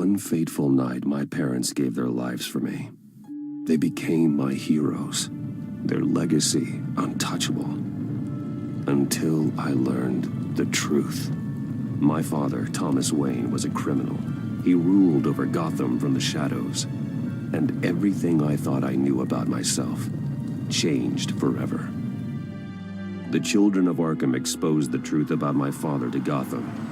one fateful night, my parents gave their lives for me. They became my heroes, their legacy untouchable. Until I learned the truth. My father, Thomas Wayne, was a criminal. He ruled over Gotham from the shadows. And everything I thought I knew about myself changed forever. The children of Arkham exposed the truth about my father to Gotham.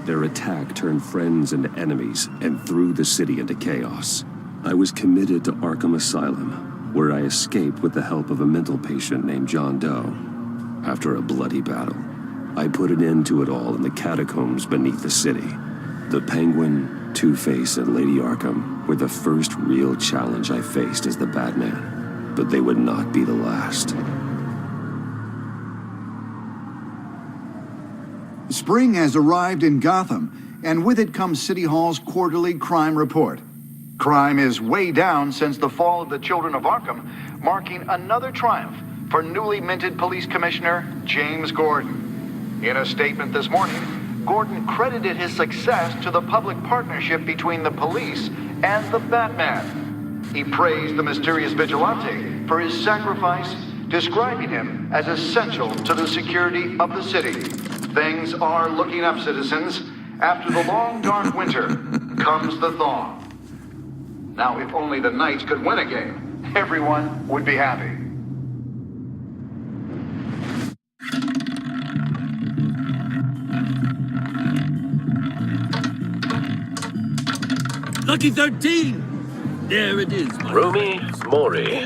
Their attack turned friends into enemies and threw the city into chaos. I was committed to Arkham Asylum, where I escaped with the help of a mental patient named John Doe. After a bloody battle, I put an end to it all in the catacombs beneath the city. The Penguin, Two-Face, and Lady Arkham were the first real challenge I faced as the Batman, but they would not be the last. Spring has arrived in Gotham, and with it comes City Hall's quarterly crime report. Crime is way down since the fall of the Children of Arkham, marking another triumph for newly minted Police Commissioner James Gordon. In a statement this morning, Gordon credited his success to the public partnership between the police and the Batman. He praised the mysterious vigilante for his sacrifice, describing him as essential to the security of the city. Things are looking up, citizens. After the long, dark winter comes the thaw. Now, if only the Knights could win a game, everyone would be happy. Lucky 13! There it is. Rumi Mori,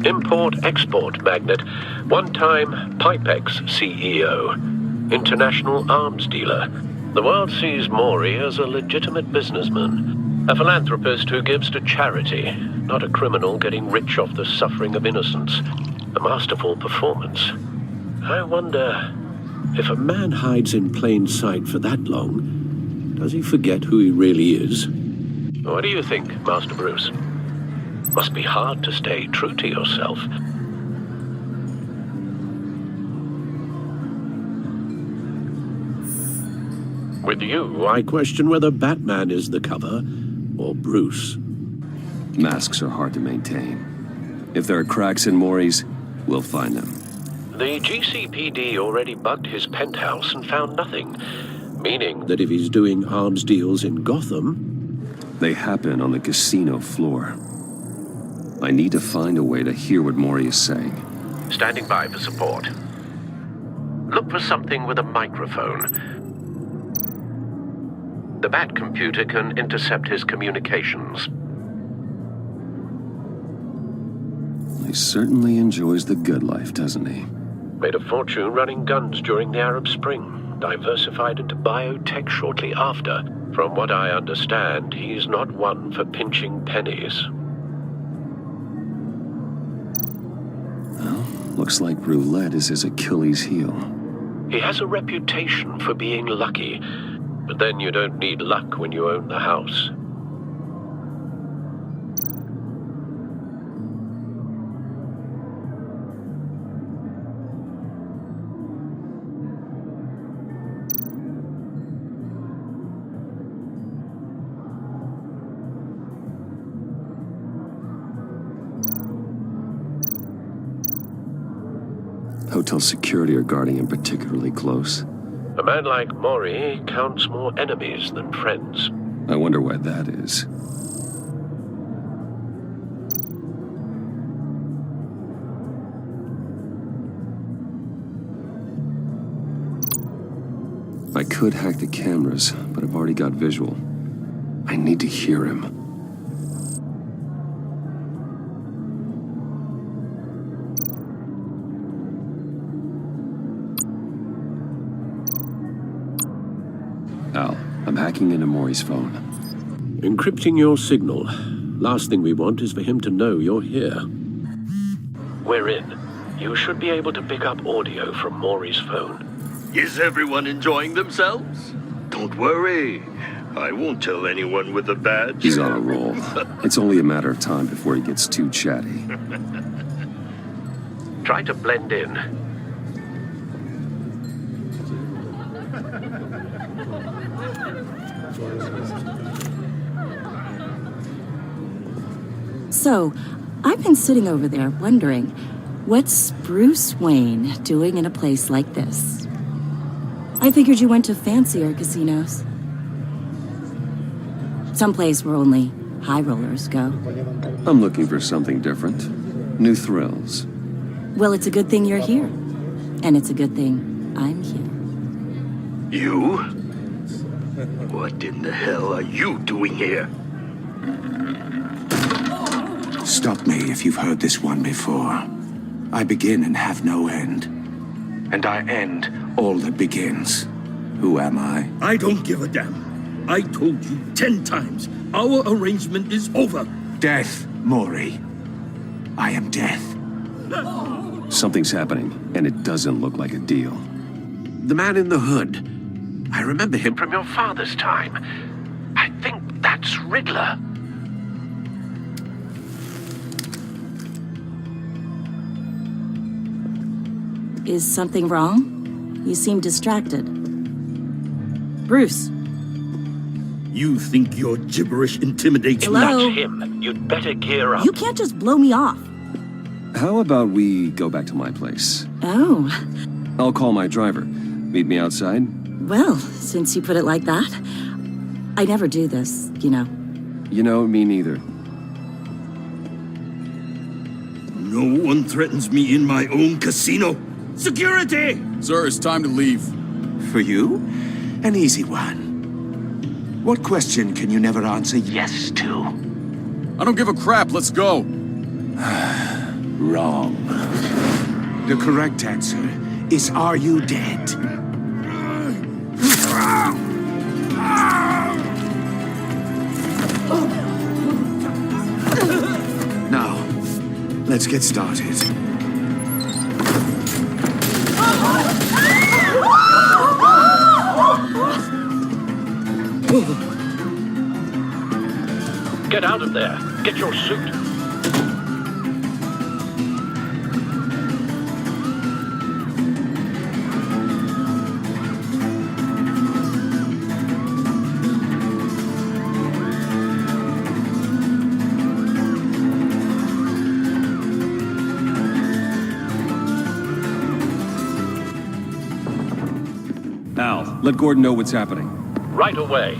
import-export magnate, one-time Pipex CEO, international arms dealer. The world sees Mori as a legitimate businessman, a philanthropist who gives to charity, not a criminal getting rich off the suffering of innocence. A masterful performance. I wonder, if a man hides in plain sight for that long, does he forget who he really is? What do you think, Master Bruce? Must be hard to stay true to yourself. With you, I question whether Batman is the cover, or Bruce. Masks are hard to maintain. If there are cracks in Mori's, we'll find them. The GCPD already bugged his penthouse and found nothing, meaning that if he's doing arms deals in Gotham... They happen on the casino floor. I need to find a way to hear what Mori is saying. Standing by for support. Look for something with a microphone. The Bat computer can intercept his communications. He certainly enjoys the good life, doesn't he? Made a fortune running guns during the Arab Spring. Diversified into biotech shortly after. From what I understand, he's not one for pinching pennies. Well, looks like roulette is his Achilles heel. He has a reputation for being lucky, but then you don't need luck when you own the house. Hotel security are guarding him particularly close. A man like Mori counts more enemies than friends. I wonder why that is. I could hack the cameras, but I've already got visual. I need to hear him. Al, I'm hacking into Mori's phone. Encrypting your signal. Last thing we want is for him to know you're here. We're in. You should be able to pick up audio from Mori's phone. Is everyone enjoying themselves? Don't worry. I won't tell anyone with a badge. He's on a roll. It's only a matter of time before he gets too chatty. Try to blend in. So, I've been sitting over there wondering, what's Bruce Wayne doing in a place like this? I figured you went to fancier casinos. Someplace where only high rollers go. I'm looking for something different. New thrills. Well, it's a good thing you're here. And it's a good thing I'm here. You? What in the hell are you doing here? Stop me if you've heard this one before. I begin and have no end. And I end all that begins. Who am I? I don't give a damn. I told you 10 times. Our arrangement is over. Death, Maury. I am death. Something's happening, and it doesn't look like a deal. The man in the hood. I remember him from your father's time. I think that's Riddler. Is something wrong? You seem distracted. Bruce. You think your gibberish intimidates me? Hello? That's him. You'd better gear up. You can't just blow me off. How about we go back to my place? Oh. I'll call my driver. Meet me outside? Well, since you put it like that, I never do this, you know. You know, me neither. No one threatens me in my own casino. Security! Sir, it's time to leave. For you? An easy one. What question can you never answer yes to? I don't give a crap, let's go. Wrong. The correct answer is, are you dead? Now, let's get started. Get out of there. Get your suit. Al, let Gordon know what's happening. Right away.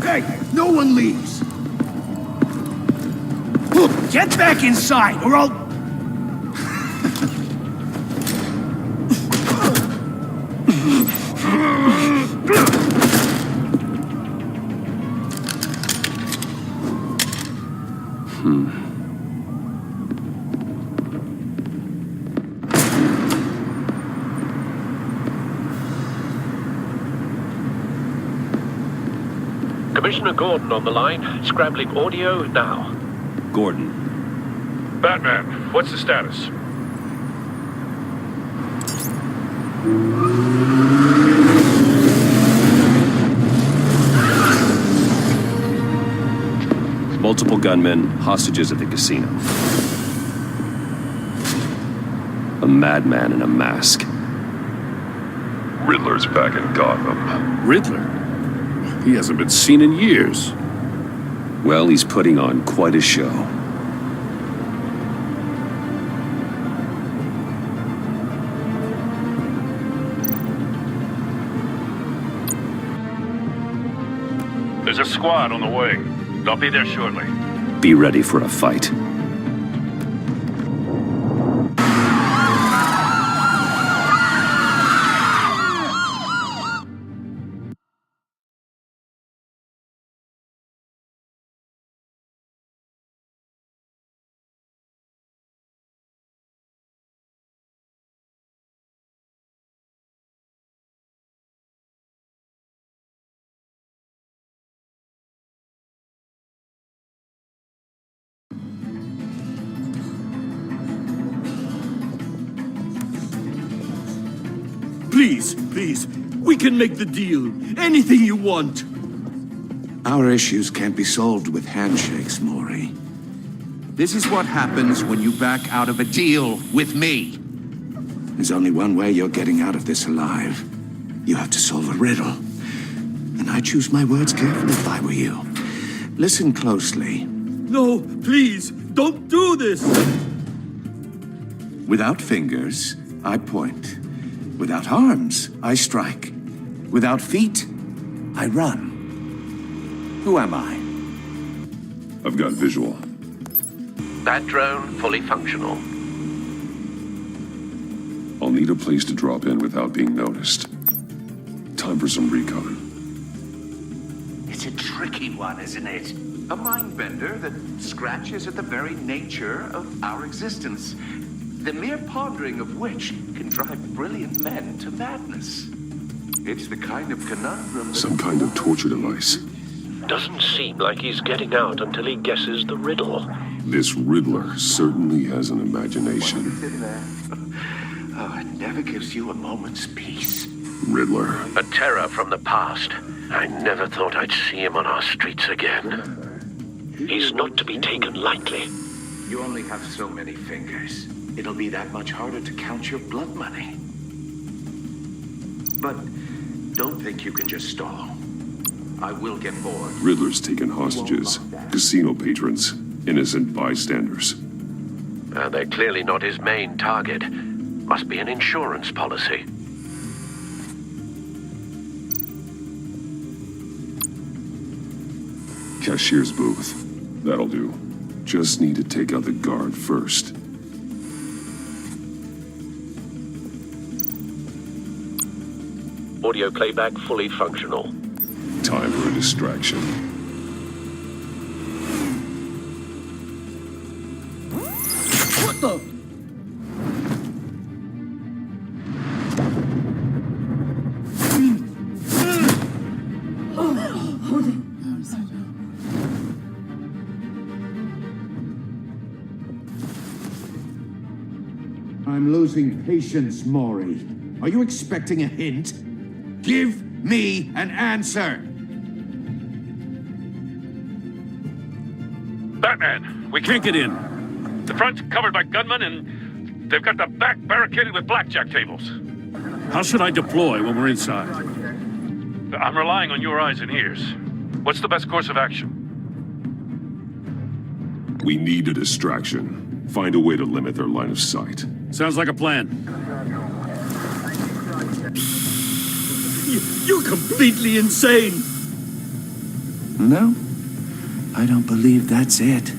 Hey, no one leaves! Get back inside, or I'll... Commissioner Gordon on the line, scrambling audio now. Gordon. Batman, what's the status? Multiple gunmen, hostages at the casino. A madman in a mask. Riddler's back in Gotham. Riddler? He hasn't been seen in years. Well, he's putting on quite a show. There's a squad on the way. They'll be there shortly. Be ready for a fight. Please, we can make the deal. Anything you want. Our issues can't be solved with handshakes, Maury. This is what happens when you back out of a deal with me. There's only one way you're getting out of this alive. You have to solve a riddle. And I choose my words carefully if I were you. Listen closely. No, please, don't do this! Without fingers, I point. Without arms, I strike. Without feet, I run. Who am I? I've got visual. That drone fully functional. I'll need a place to drop in without being noticed. Time for some recon. It's a tricky one, isn't it? A mind bender that scratches at the very nature of our existence. The mere pondering of which can drive brilliant men to madness. It's the kind of conundrum that... Some kind of torture device. Doesn't seem like he's getting out until he guesses the riddle. This Riddler certainly has an imagination. Oh, it never gives you a moment's peace. Riddler. A terror from the past. I never thought I'd see him on our streets again. He's not to be taken lightly. You only have so many fingers. It'll be that much harder to count your blood money. But don't think you can just stall. I will get bored. Riddler's taken hostages. Casino patrons. Innocent bystanders. They're clearly not his main target. Must be an insurance policy. Cashier's booth. That'll do. Just need to take out the guard first. Audio playback fully functional. Time for a distraction. What the? I'm losing patience, Maury. Are you expecting a hint? Give me an answer! Batman, we can't get in. The front's covered by gunmen, and they've got the back barricaded with blackjack tables. How should I deploy when we're inside? I'm relying on your eyes and ears. What's the best course of action? We need a distraction. Find a way to limit their line of sight. Sounds like a plan. You're completely insane! No, I don't believe that's it.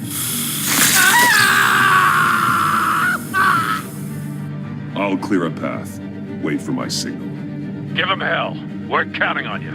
I'll clear a path. Wait for my signal. Give him hell. We're counting on you.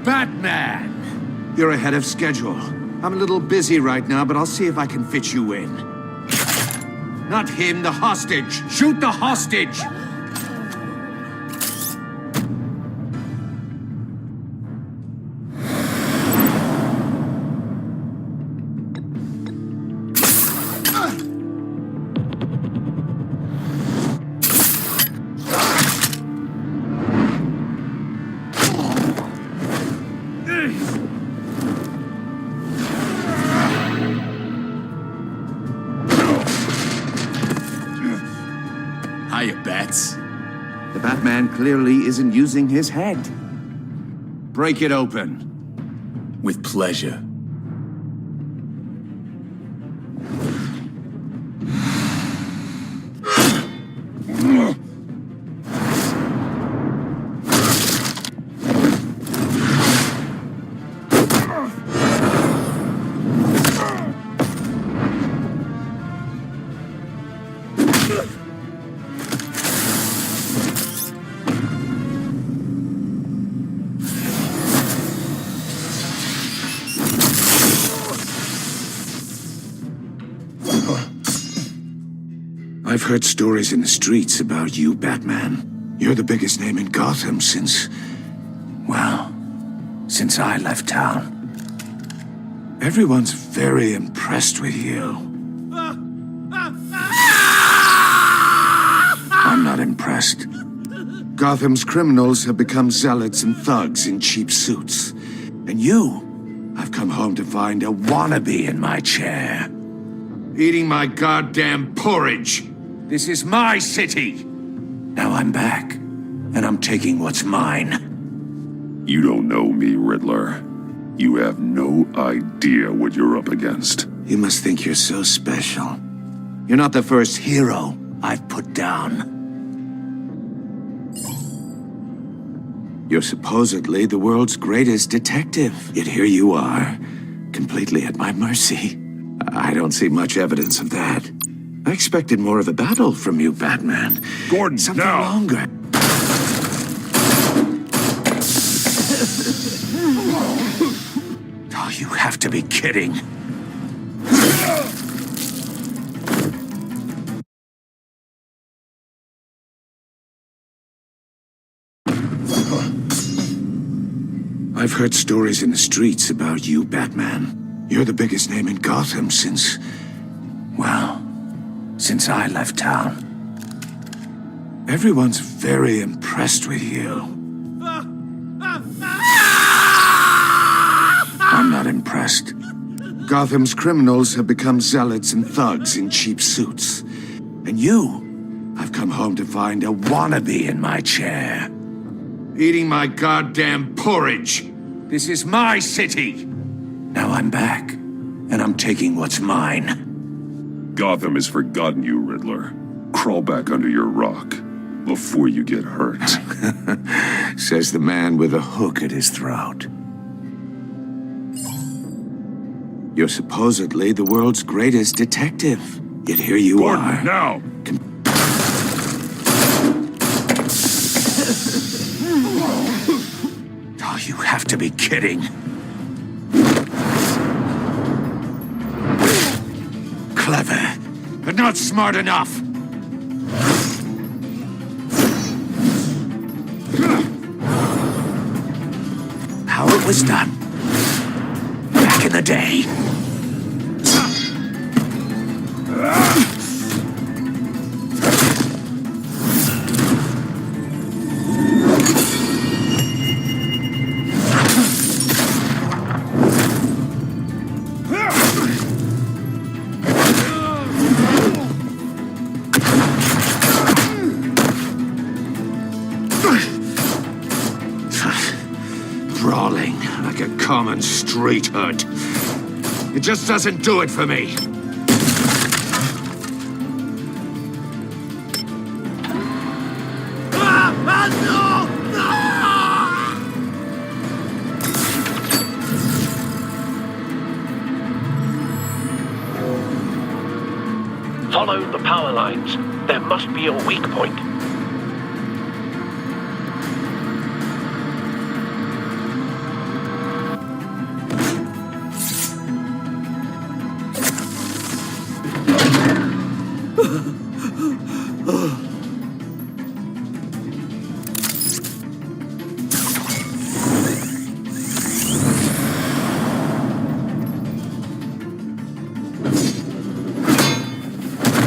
Batman! You're ahead of schedule. I'm a little busy right now, but I'll see if I can fit you in. Not him, the hostage! Shoot the hostage! Hiya, Bats. The Batman clearly isn't using his head. Break it open. With pleasure. I've heard stories in the streets about you, Batman. You're the biggest name in Gotham since... well, since I left town. Everyone's very impressed with you. I'm not impressed. Gotham's criminals have become zealots and thugs in cheap suits. And you, I've come home to find a wannabe in my chair. Eating my goddamn porridge. This is my city. Now I'm back, and I'm taking what's mine. You don't know me, Riddler. You have no idea what you're up against. You must think you're so special. You're not the first hero I've put down. You're supposedly the world's greatest detective. Yet here you are, completely at my mercy. I don't see much evidence of that. I expected more of a battle from you, Batman. Gordon, something now. longer. Oh, you have to be kidding. I've heard stories in the streets about you, Batman. You're the biggest name in Gotham since... well, since I left town. Everyone's very impressed with you. I'm not impressed. Gotham's criminals have become zealots and thugs in cheap suits. And you, I've come home to find a wannabe in my chair. Eating my goddamn porridge. This is my city. Now I'm back, and I'm taking what's mine. Gotham has forgotten you, Riddler. Crawl back under your rock before you get hurt. Says the man with a hook at his throat. You're supposedly the world's greatest detective. Yet here you Gordon, are. now! Oh, you have to be kidding. Clever, but not smart enough. How it was done. Back in the day. Brawling like a common street hood. It just doesn't do it for me. Follow the power lines. There must be a weak point.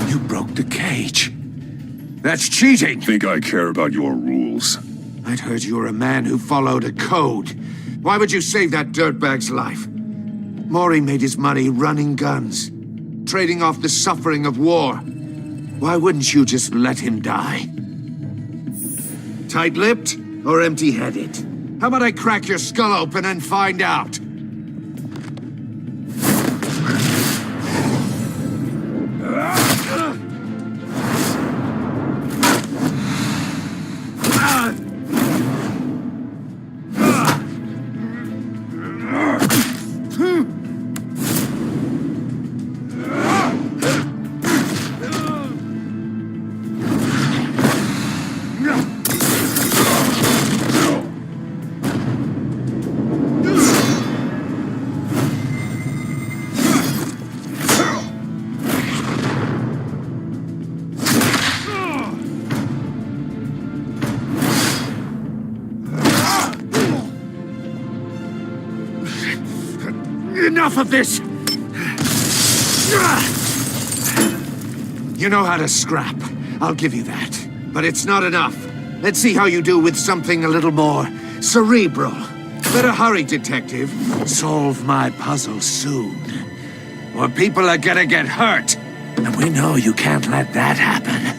You broke the cage. That's cheating! Think I care about your rules? I'd heard you were a man who followed a code. Why would you save that dirtbag's life? Maury made his money running guns, trading off the suffering of war. Why wouldn't you just let him die? Tight-lipped or empty-headed? How about I crack your skull open and find out? Enough of this! You know how to scrap. I'll give you that. But it's not enough. Let's see how you do with something a little more cerebral. Better hurry, detective. Solve my puzzle soon. Or people are gonna get hurt. And we know you can't let that happen.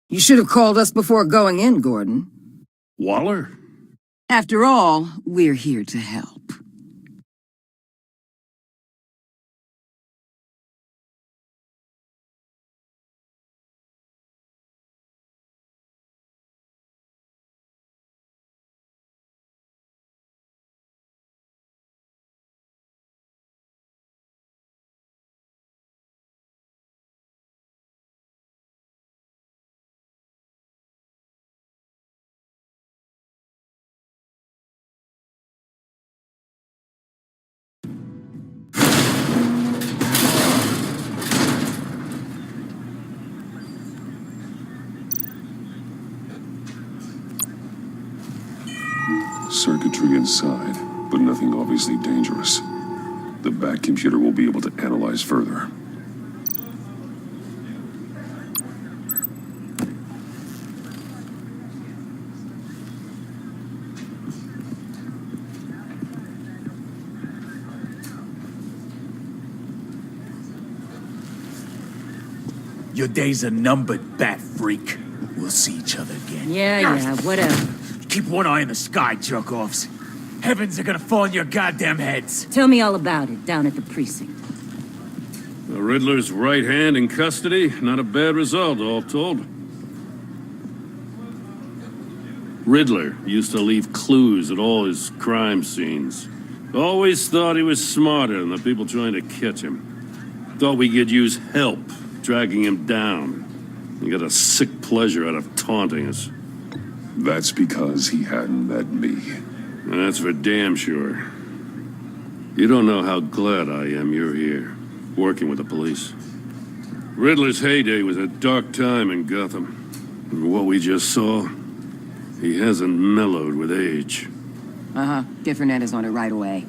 You should have called us before going in, Gordon. Waller? After all, we're here to help. Circuitry inside, but nothing obviously dangerous. The back computer will be able to analyze further. Your days are numbered, bat freak. We'll see each other again. Yeah, whatever. Keep one eye in the sky, jerk-offs. Heavens are gonna fall on your goddamn heads. Tell me all about it down at the precinct. The Riddler's right hand in custody. Not a bad result, all told. Riddler used to leave clues at all his crime scenes. Always thought he was smarter than the people trying to catch him. Thought we could use help dragging him down. He got a sick pleasure out of taunting us. That's because he hadn't met me. That's for damn sure. You don't know how glad I am you're here, working with the police. Riddler's heyday was a dark time in Gotham. And what we just saw, he hasn't mellowed with age. Get Fernandez on it right away.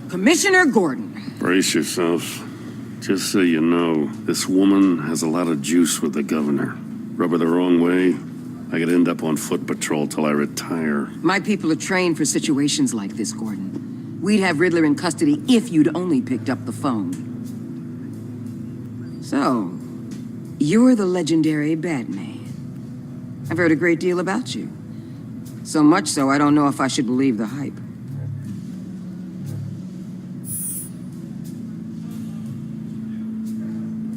Commissioner Gordon. Brace yourselves. Just so you know, this woman has a lot of juice with the governor. Rub her the wrong way, I could end up on foot patrol till I retire. My people are trained for situations like this, Gordon. We'd have Riddler in custody if you'd only picked up the phone. So, you're the legendary Batman. I've heard a great deal about you. So much so, I don't know if I should believe the hype.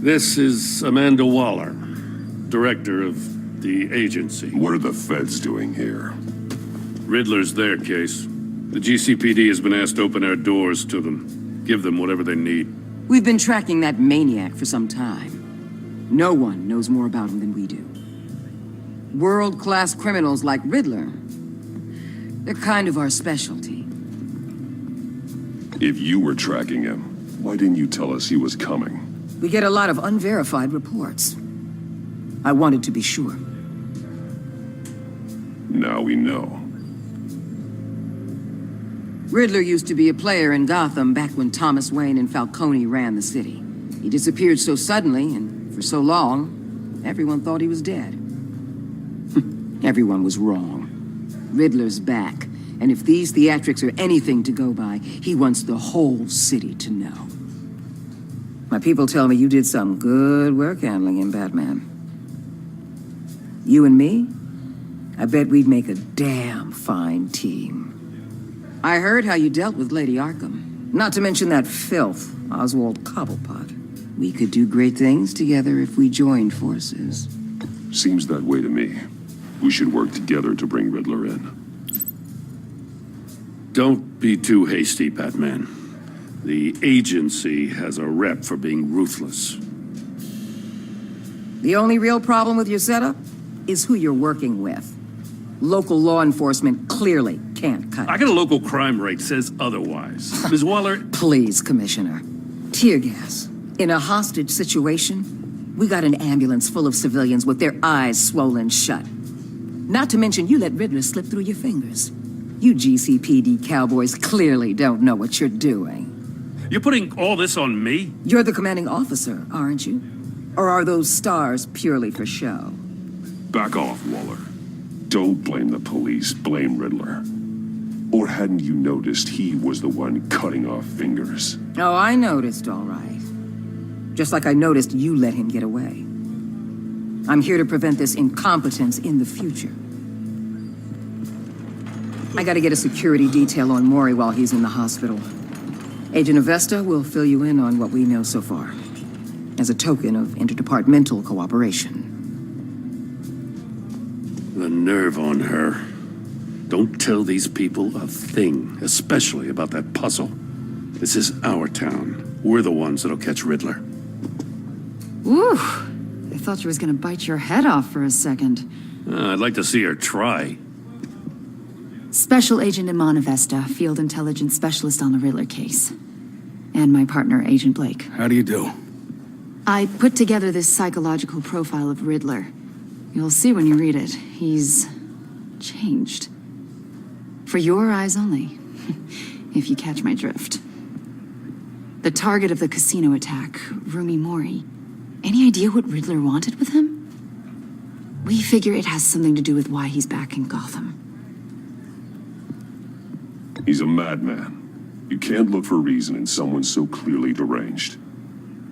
This is Amanda Waller, director of the agency. What are the feds doing here? Riddler's their case. The GCPD has been asked to open our doors to them. Give them whatever they need. We've been tracking that maniac for some time. No one knows more about him than we do. World-class criminals like Riddler, they're kind of our specialty. If you were tracking him, why didn't you tell us he was coming? We get a lot of unverified reports. I wanted to be sure. Now we know. Riddler used to be a player in Gotham back when Thomas Wayne and Falcone ran the city. He disappeared so suddenly and for so long, everyone thought he was dead. Everyone was wrong. Riddler's back, and if these theatrics are anything to go by, he wants the whole city to know. My people tell me you did some good work handling him, Batman. You and me? I bet we'd make a damn fine team. I heard how you dealt with Lady Arkham. Not to mention that filth, Oswald Cobblepot. We could do great things together if we joined forces. Seems that way to me. We should work together to bring Riddler in. Don't be too hasty, Batman. The agency has a rep for being ruthless. The only real problem with your setup is who you're working with. Local law enforcement clearly can't cut it. I got a local crime rate says otherwise. Ms. Waller... Please, Commissioner. Tear gas. In a hostage situation, we got an ambulance full of civilians with their eyes swollen shut. Not to mention you let Riddler slip through your fingers. You GCPD cowboys clearly don't know what you're doing. You're putting all this on me? You're the commanding officer, aren't you? Or are those stars purely for show? Back off, Waller. Don't blame the police, blame Riddler. Or hadn't you noticed he was the one cutting off fingers? Oh, I noticed, all right. Just like I noticed you let him get away. I'm here to prevent this incompetence in the future. I gotta get a security detail on Maury while he's in the hospital. Agent Avesta will fill you in on what we know so far, as a token of interdepartmental cooperation. The nerve on her. Don't tell these people a thing, especially about that puzzle. This is our town. We're the ones that'll catch Riddler. Ooh, I thought you was gonna bite your head off for a second. I'd like to see her try. Special Agent Iman Avesta, Field Intelligence Specialist on the Riddler case. And my partner, Agent Blake. How do you do? I put together this psychological profile of Riddler. You'll see when you read it. He's changed. For your eyes only, if you catch my drift. The target of the casino attack, Rumi Mori. Any idea what Riddler wanted with him? We figure it has something to do with why he's back in Gotham. He's a madman. You can't look for reason in someone so clearly deranged.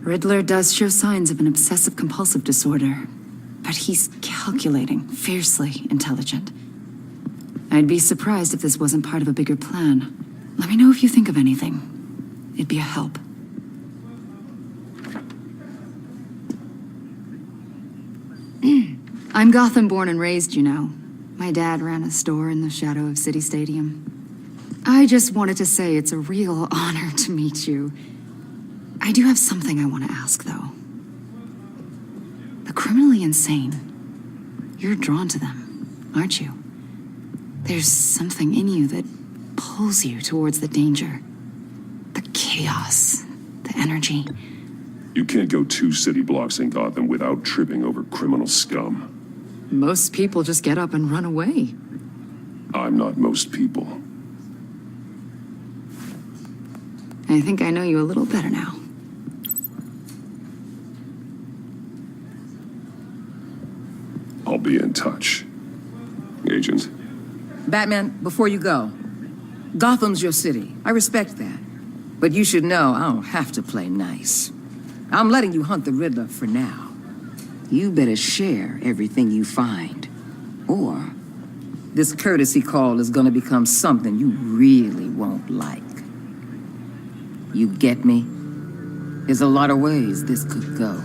Riddler does show signs of an obsessive-compulsive disorder, but he's calculating, fiercely intelligent. I'd be surprised if this wasn't part of a bigger plan. Let me know if you think of anything. It'd be a help. I'm Gotham born and raised, you know. My dad ran a store in the shadow of City Stadium. I just wanted to say it's a real honor to meet you. I do have something I want to ask, though. The criminally insane. You're drawn to them, aren't you? There's something in you that pulls you towards the danger. The chaos, the energy. You can't go 2 city blocks in Gotham without tripping over criminal scum. Most people just get up and run away. I'm not most people. I think I know you a little better now. I'll be in touch. Agent. Batman, before you go, Gotham's your city. I respect that. But you should know I don't have to play nice. I'm letting you hunt the Riddler for now. You better share everything you find. Or this courtesy call is gonna become something you really won't like. You get me? There's a lot of ways this could go.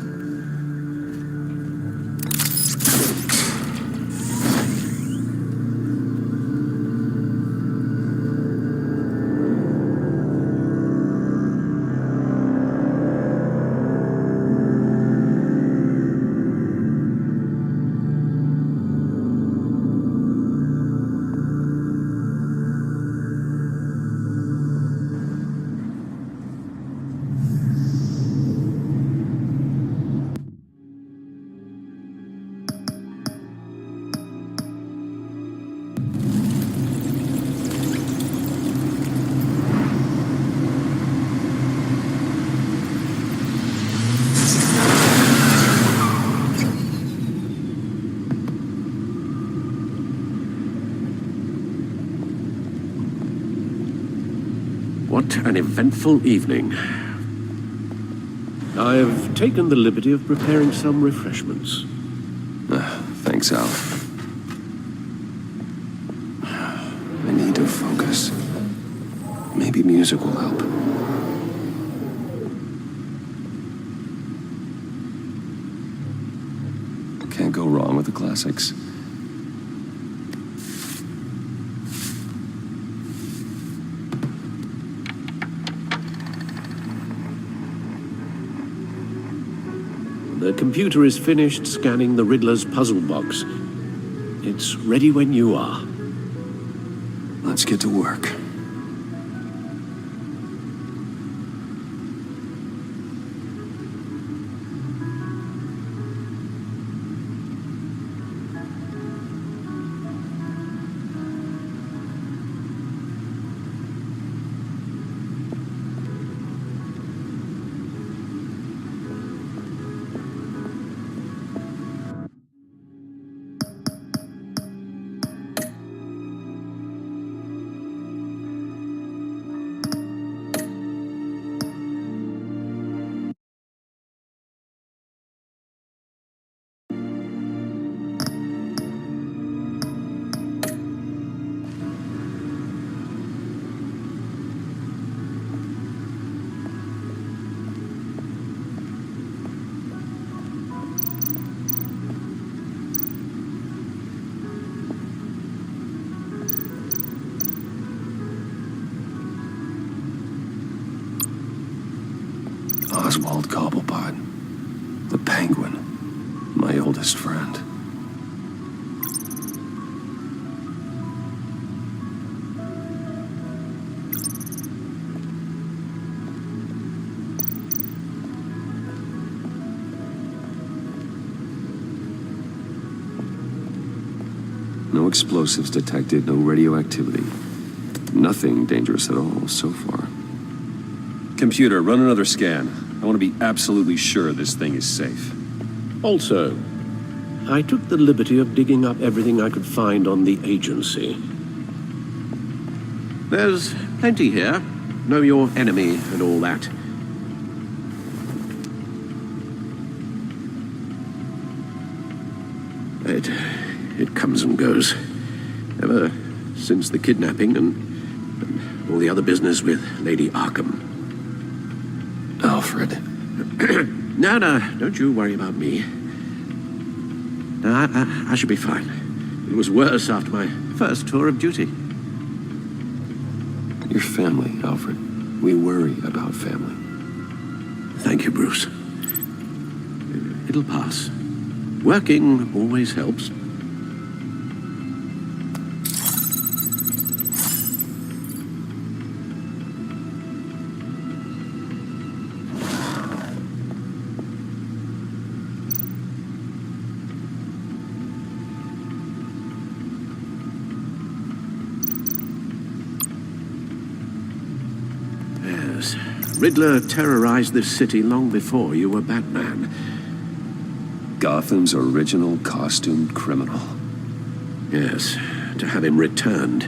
What an eventful evening. I've taken the liberty of preparing some refreshments. Thanks, Al. Maybe music will help. Can't go wrong with the classics. The computer is finished scanning the Riddler's puzzle box. It's ready when you are. Let's get to work. Oswald Cobblepot, the Penguin, my oldest friend. No explosives detected, no radioactivity. Nothing dangerous at all so far. Computer, run another scan. I want to be absolutely sure this thing is safe. Also, I took the liberty of digging up everything I could find on the agency. There's plenty here. Know your enemy and all that. It comes and goes. Ever since the kidnapping and all the other business with Lady Arkham. Alfred. No, don't you worry about me. No, I should be fine. It was worse after my first tour of duty. Your family, Alfred. We worry about family. Thank you, Bruce. It'll pass. Working always helps. Riddler terrorized this city long before you were Batman. Gotham's original costumed criminal. Yes, to have him returned,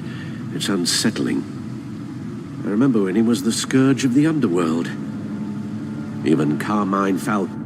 it's unsettling. I remember when he was the scourge of the underworld. Even Carmine Falcon.